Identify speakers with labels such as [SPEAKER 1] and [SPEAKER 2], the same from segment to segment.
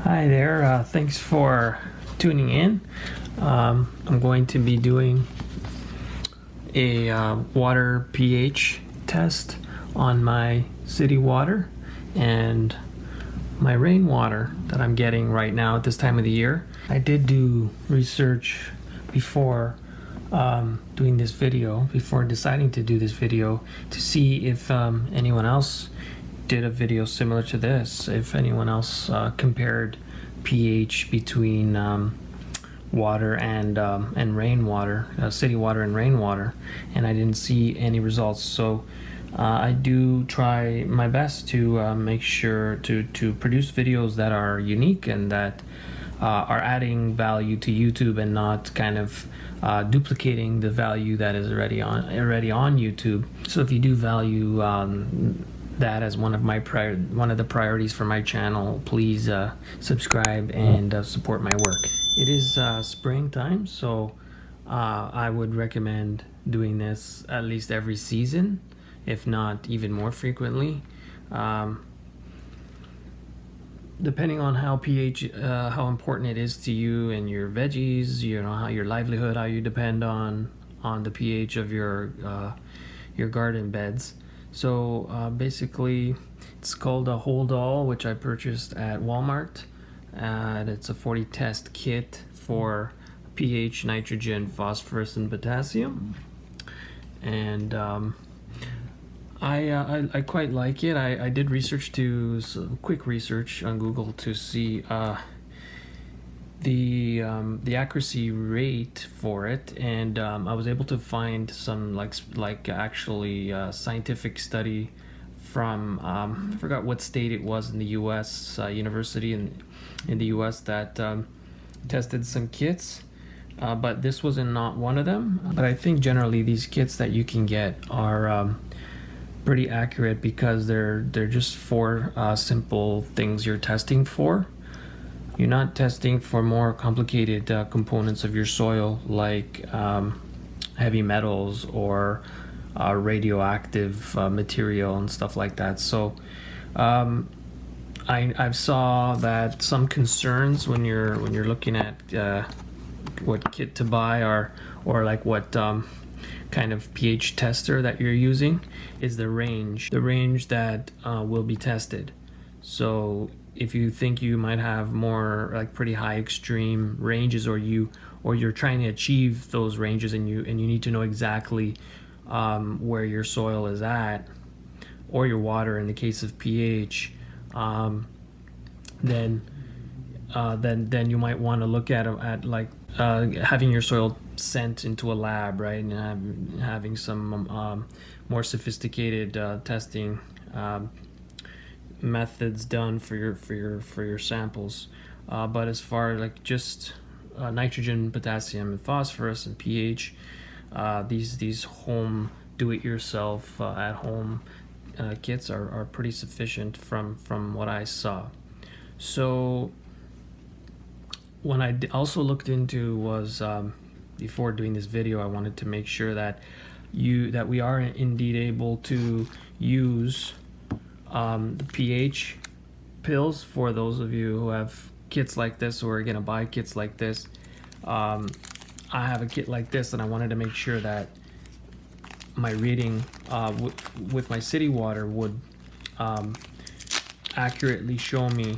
[SPEAKER 1] Hi there, thanks for tuning in. I'm going to be doing a water pH test on my city water and my rainwater that I'm getting right now at this time of the year. I did do research before doing this video, before deciding to do this video, to see if anyone else did a video similar to this, if anyone else compared pH between water and rainwater, city water and rainwater, and I didn't see any results. So I do try my best to make sure to produce videos that are unique and that are adding value to YouTube and not kind of duplicating the value that is already on YouTube. So if you do value that as one of the priorities for my channel, please subscribe and support my work. It is springtime, so I would recommend doing this at least every season, if not even more frequently. Depending on how pH, how important it is to you and your veggies, you know, how your livelihood, how you depend on the pH of your garden beds. So basically, it's called a Hold All, which I purchased at Walmart, and it's a 40 test kit for pH, nitrogen, phosphorus, and potassium. And I quite like it. I did some quick research on Google to see the accuracy rate for it, and I was able to find some actually scientific study from I forgot what state it was in the U.S. University in the U.S. that tested some kits, but this was not one of them. But I think generally these kits that you can get are pretty accurate because they're just four simple things you're testing for. You're not testing for more complicated components of your soil like heavy metals or radioactive material and stuff like that. So I've saw that some concerns when you're looking at what kit to buy or like what kind of pH tester that you're using is the range that will be tested. So if you think you might have more like pretty high extreme ranges, or you're trying to achieve those ranges and you need to know exactly where your soil is at, or your water in the case of pH, then you might want to look at having your soil sent into a lab, right, and having some more sophisticated testing methods done for your samples. But as far like just nitrogen, potassium, and phosphorus and pH, these home do-it-yourself at home kits are pretty sufficient from what I saw. So when I also looked into was before doing this video, I wanted to make sure that we are indeed able to use the pH pills for those of you who have kits like this or are gonna buy kits like this. I have a kit like this, and I wanted to make sure that my reading with my city water would accurately show me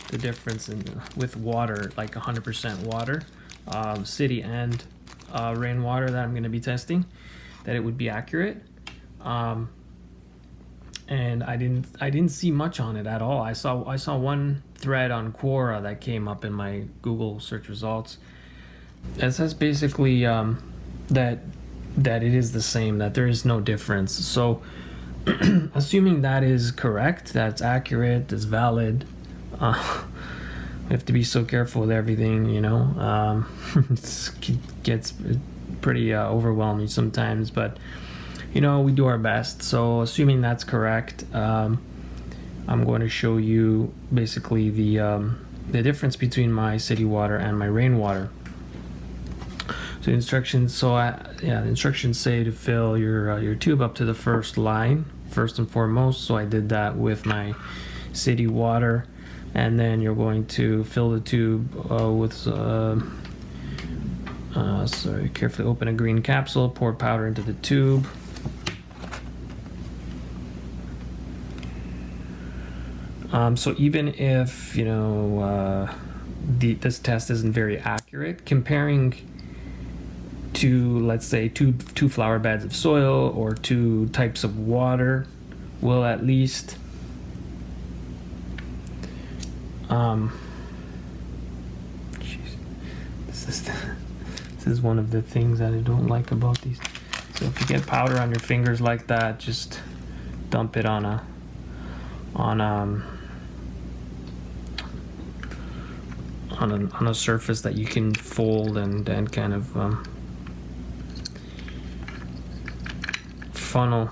[SPEAKER 1] the difference with water, like 100% water, city and rainwater that I'm going to be testing, that it would be accurate. And I didn't see much on it at all. I saw one thread on Quora that came up in my Google search results. It says basically that it is the same, that there is no difference. So assuming that is correct, that's accurate, that's valid, we have to be so careful with everything, you know. It gets pretty overwhelming sometimes, but you know, we do our best. So assuming that's correct, I'm going to show you basically the difference between my city water and my rainwater. So instructions. The instructions say to fill your tube up to the first line, first and foremost. So I did that with my city water, and then you're going to fill the tube with carefully open a green capsule, pour powder into the tube. So even if this test isn't very accurate, comparing to, let's say, two flower beds of soil or 2 types of water will at least this is one of the things that I don't like about these. So if you get powder on your fingers like that, just dump it on a surface that you can fold and kind of funnel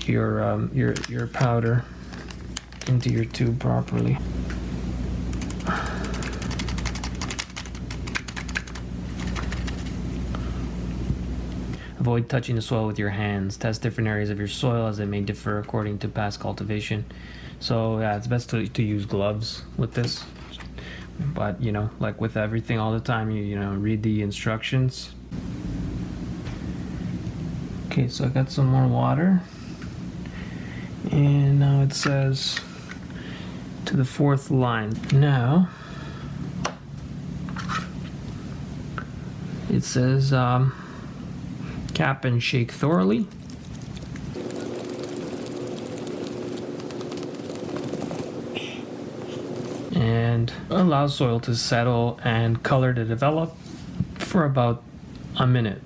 [SPEAKER 1] your powder into your tube properly. Avoid touching the soil with your hands. Test different areas of your soil as they may differ according to past cultivation. So yeah, it's best to use gloves with this. But like with everything all the time, you read the instructions. Okay, so I got some more water. And now it says to the 4th line. Now it says cap and shake thoroughly. And allow soil to settle and color to develop for about a minute.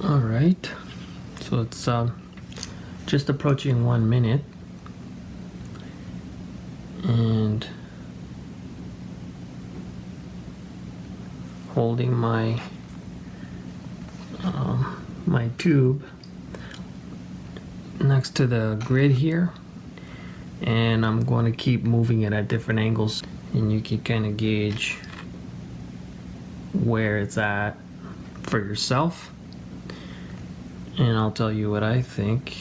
[SPEAKER 1] All right, so it's just approaching 1 minute, and holding my my tube next to the grid here, and I'm going to keep moving it at different angles, and you can kind of gauge where it's at for yourself, and I'll tell you what I think.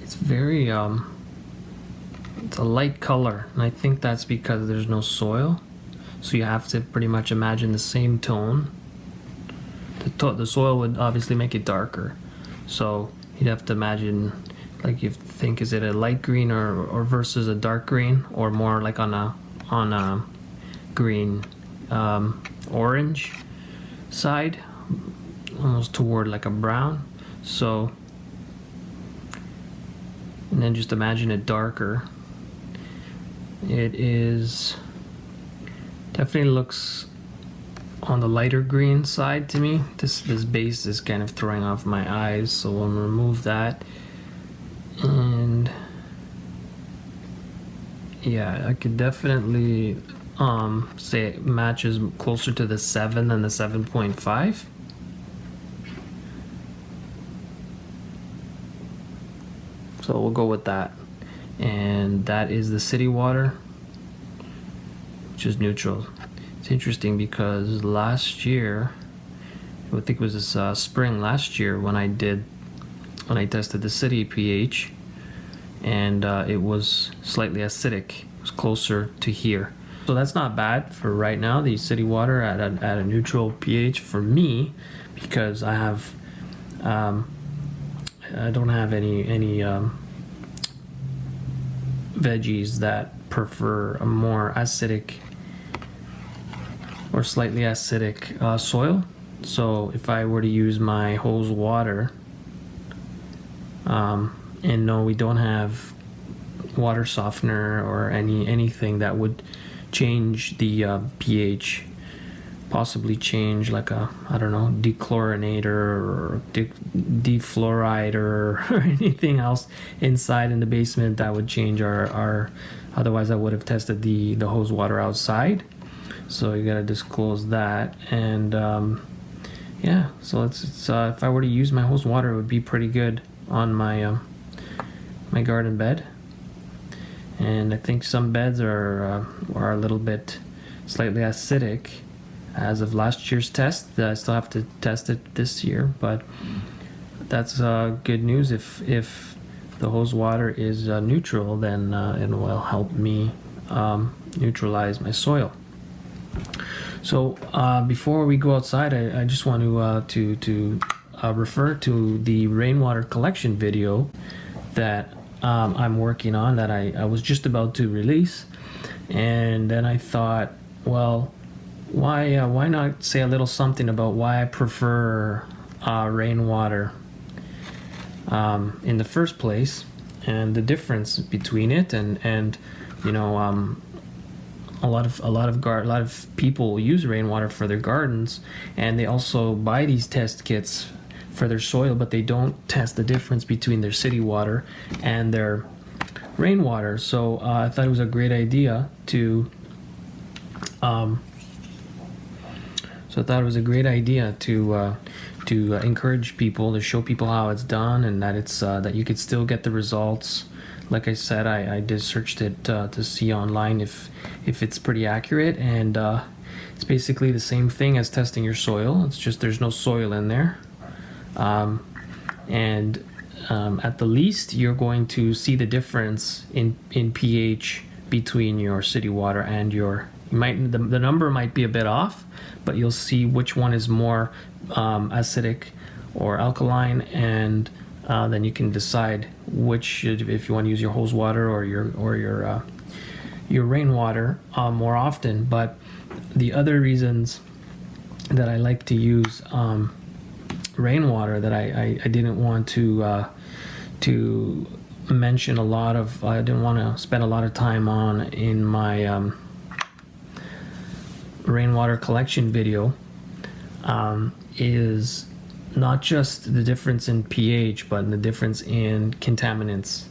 [SPEAKER 1] It's very it's a light color, and I think that's because there's no soil, so you have to pretty much imagine the same tone. The soil would obviously make it darker, so you'd have to imagine, like, you think, is it a light green or versus a dark green, or more like on a green orange side, almost toward like a brown. So, and then just imagine it darker. It is definitely looks on the lighter green side to me. This base is kind of throwing off my eyes, so we'll remove that. And yeah, I could definitely say it matches closer to the 7 than the 7.5. So we'll go with that. And that is the city water, which is neutral. It's interesting because last year, I think it was this spring last year, when I tested the city pH, and it was slightly acidic. It was closer to here. So that's not bad for right now, the city water at a neutral pH for me, because I have I don't have any veggies that prefer a more acidic or slightly acidic soil. So if I were to use my hose water, and no, we don't have water softener or anything that would change the pH, possibly change like a, I don't know, dechlorinator or defluoride or anything else inside in the basement that would change our otherwise I would have tested the hose water outside. So you gotta disclose that. And yeah, so it's if I were to use my hose water, it would be pretty good on my my garden bed. and I think some beds are a little bit slightly acidic as of last year's test. I still have to test it this year, but that's good news. If the hose water is neutral, then it will help me neutralize my soil. So before we go outside, I just want to refer to the rainwater collection video that I'm working on, that I was just about to release. And then I thought, well, why not say a little something about why I prefer rainwater in the first place, and the difference between it and you know, a lot of people use rainwater for their gardens, and they also buy these test kits for their soil, but they don't test the difference between their city water and their rainwater. So I thought it was a great idea to encourage people, to show people how it's done, and that it's that you could still get the results. Like I said, I did searched it to see online if it's pretty accurate, and it's basically the same thing as testing your soil. It's just there's no soil in there, and at the least you're going to see the difference in pH between your city water and your. The number might be a bit off, but you'll see which one is more acidic or alkaline, and then you can decide which, if you want to use your hose water or your rainwater more often. But the other reasons that I like to use rainwater, that I didn't want to mention a lot of, I didn't want to spend a lot of time on in my rainwater collection video, is not just the difference in pH, but the difference in contaminants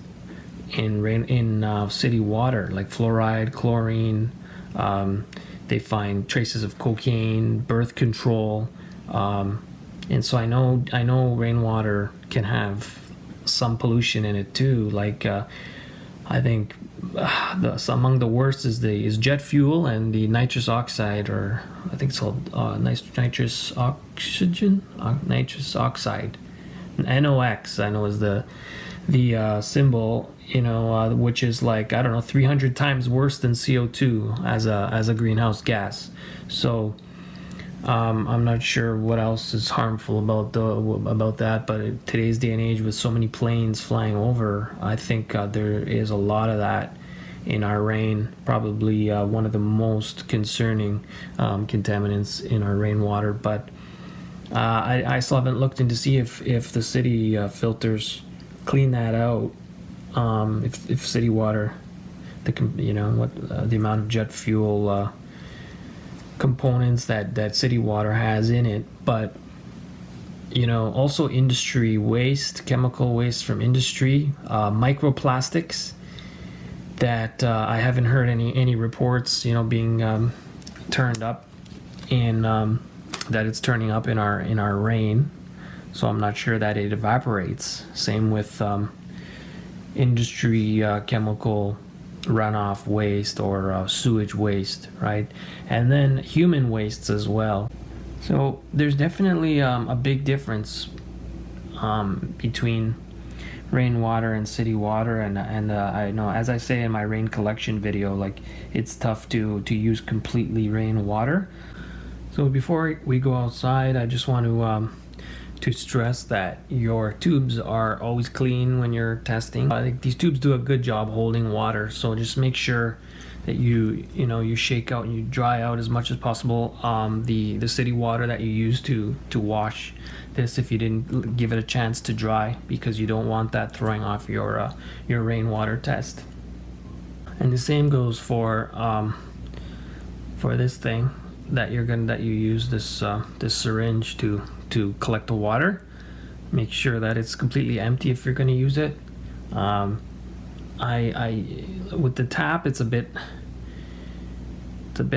[SPEAKER 1] in city water, like fluoride, chlorine. They find traces of cocaine, birth control, and so I know rainwater can have some pollution in it too. Like I think among the worst is jet fuel and the nitrous oxide, or I think it's called nitrous oxide. NOx, I know, is the symbol, which is like, I don't know, 300 times worse than CO2 as a greenhouse gas. So I'm not sure what else is harmful about that, but in today's day and age, with so many planes flying over, I think there is a lot of that in our rain. Probably one of the most concerning contaminants in our rainwater. But I still haven't looked in to see if the city filters clean that out. If city water, the amount of jet fuel components that city water has in it. But also industry waste, chemical waste from industry, microplastics that I haven't heard any reports being turned up in that it's turning up in our rain. So I'm not sure that it evaporates. Same with industry chemical runoff waste or sewage waste, right? And then human wastes as well. So there's definitely a big difference between rainwater and city water, and I know, as I say in my rain collection video, like, it's tough to use completely rainwater. So before we go outside, I just want to stress that your tubes are always clean when you're testing. I think these tubes do a good job holding water, so just make sure that you shake out and you dry out as much as possible the city water that you use to wash this, if you didn't give it a chance to dry, because you don't want that throwing off your rainwater test. And the same goes for this thing that you use, this syringe to collect the water. Make sure that it's completely empty if you're going to use it. With the tap, it's a bit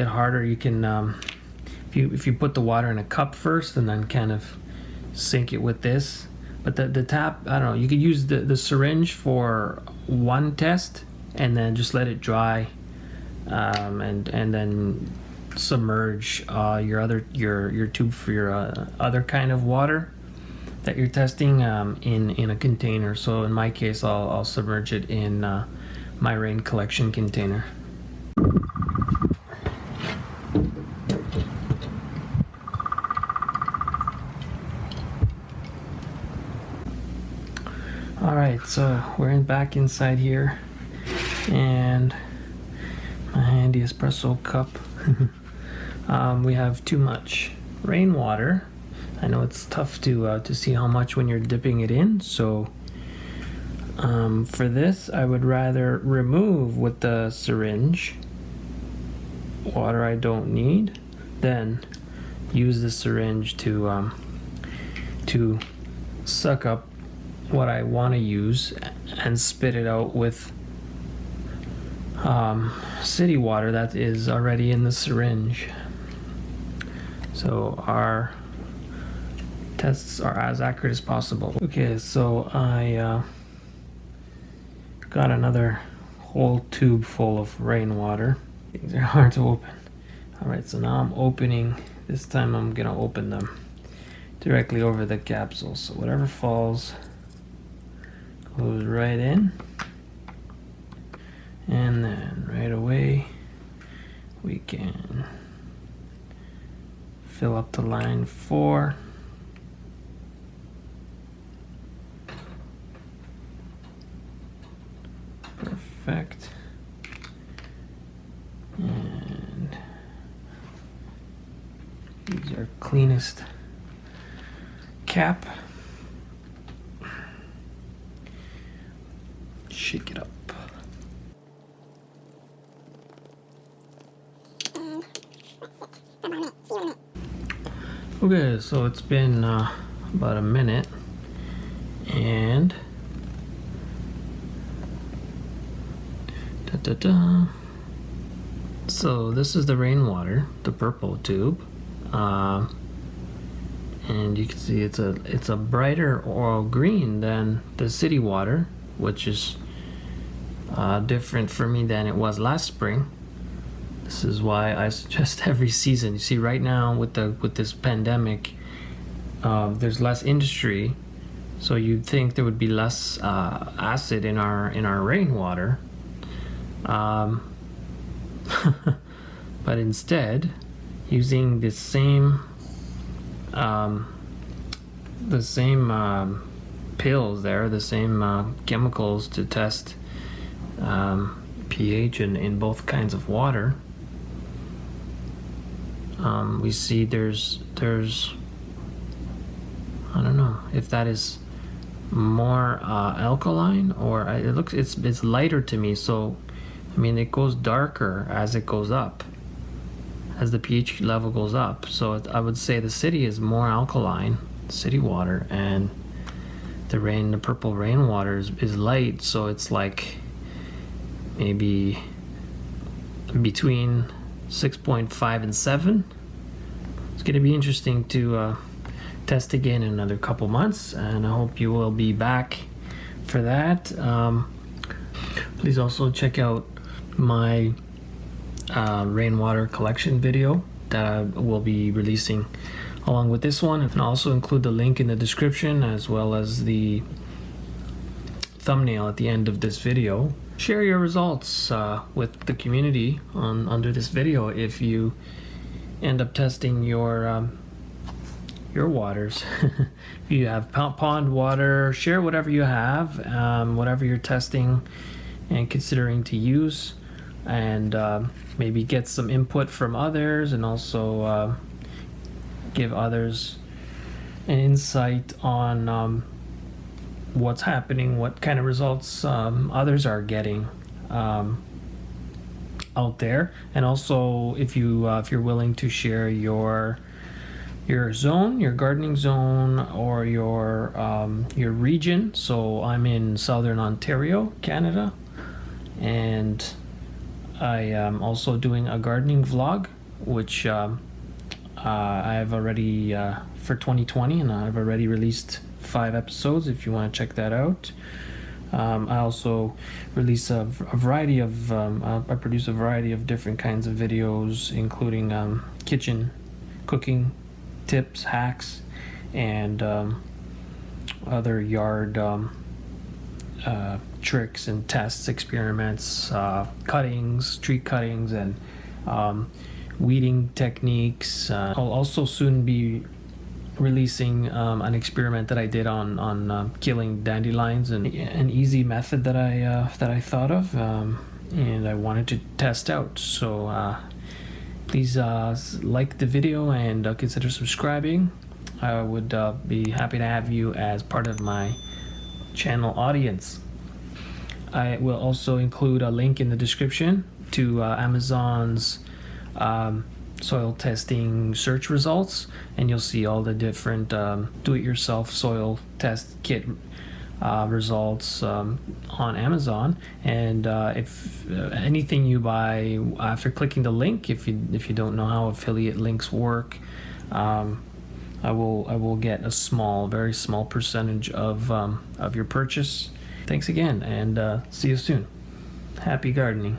[SPEAKER 1] harder. You can if you put the water in a cup first and then kind of sink it with this. But the tap, I don't know, you could use the syringe for one test and then just let it dry, and then submerge your tube for your other kind of water that you're testing in a container. So in my case, I'll submerge it in my rain collection container. Alright, so we're back inside here, and my handy espresso cup. We have too much rainwater. I know it's tough to see how much when you're dipping it in, so for this I would rather remove with the syringe water I don't need, then use the syringe to suck up what I want to use and spit it out with city water that is already in the syringe. So our tests are as accurate as possible. Okay, so I got another whole tube full of rainwater. These are hard to open. Alright, so now I'm opening. This time I'm gonna open them directly over the capsule. So whatever falls goes right in, and then right away we can fill up to line 4. Perfect. And use our cleanest cap. Shake it up. Okay, so it's been about a minute, and so this is the rainwater, the purple tube, and you can see it's a brighter oil green than the city water, which is different for me than it was last spring. This is why I suggest every season. You see, right now with this pandemic, there's less industry, so you'd think there would be less acid in our rainwater, but instead, using the same pills there, the same chemicals to test pH in both kinds of water. We see there's I don't know if that is more alkaline, or it's lighter to me. So I mean, it goes darker as it goes up, as the pH level goes up. So I would say the city is more alkaline, city water, and the purple rainwater is light. So it's like maybe between 6.5 and 7. It's going to be interesting to test again in another couple months, and I hope you will be back for that. Please also check out my rainwater collection video that I will be releasing along with this one, and I'll also include the link in the description as well as the thumbnail at the end of this video. Share your results with the community under this video if you end up testing your waters. If you have pond water, share whatever you have, whatever you're testing and considering to use, and maybe get some input from others, and also give others an insight on what's happening, what kind of results others are getting out there, and also if you're willing to share your zone, your gardening zone, or your region. So I'm in Southern Ontario, Canada, and I am also doing a gardening vlog, which I've already for 2020, and I've already released 5 episodes if you want to check that out. I also release a variety of I produce a variety of different kinds of videos, including kitchen cooking tips, hacks, and other yard tricks and tests, experiments, cuttings, tree cuttings, and weeding techniques. I'll also soon be releasing an experiment that I did on killing dandelions, and an easy method that I thought of, and I wanted to test out. So please like the video and consider subscribing. I would be happy to have you as part of my channel audience. I will also include a link in the description to Amazon's soil testing search results, and you'll see all the different do-it-yourself soil test kit results on Amazon. And if anything you buy after clicking the link, if you don't know how affiliate links work, I will get a very small percentage of your purchase. Thanks again, and see you soon. Happy gardening.